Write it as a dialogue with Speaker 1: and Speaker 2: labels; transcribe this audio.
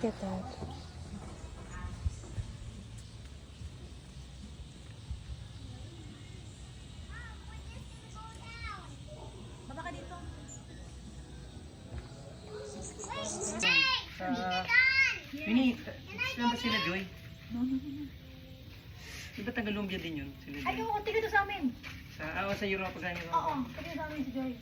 Speaker 1: at that.
Speaker 2: Baba ka dito.
Speaker 3: Mini, saan ba sila, Joy? Di ba taga-Lumbia din yun? Sila
Speaker 2: Ay,
Speaker 3: Joy?
Speaker 2: oo, tiga to sa amin.
Speaker 3: Sa Europa, ganyan.
Speaker 2: Oo, tiga sa amin si Joy.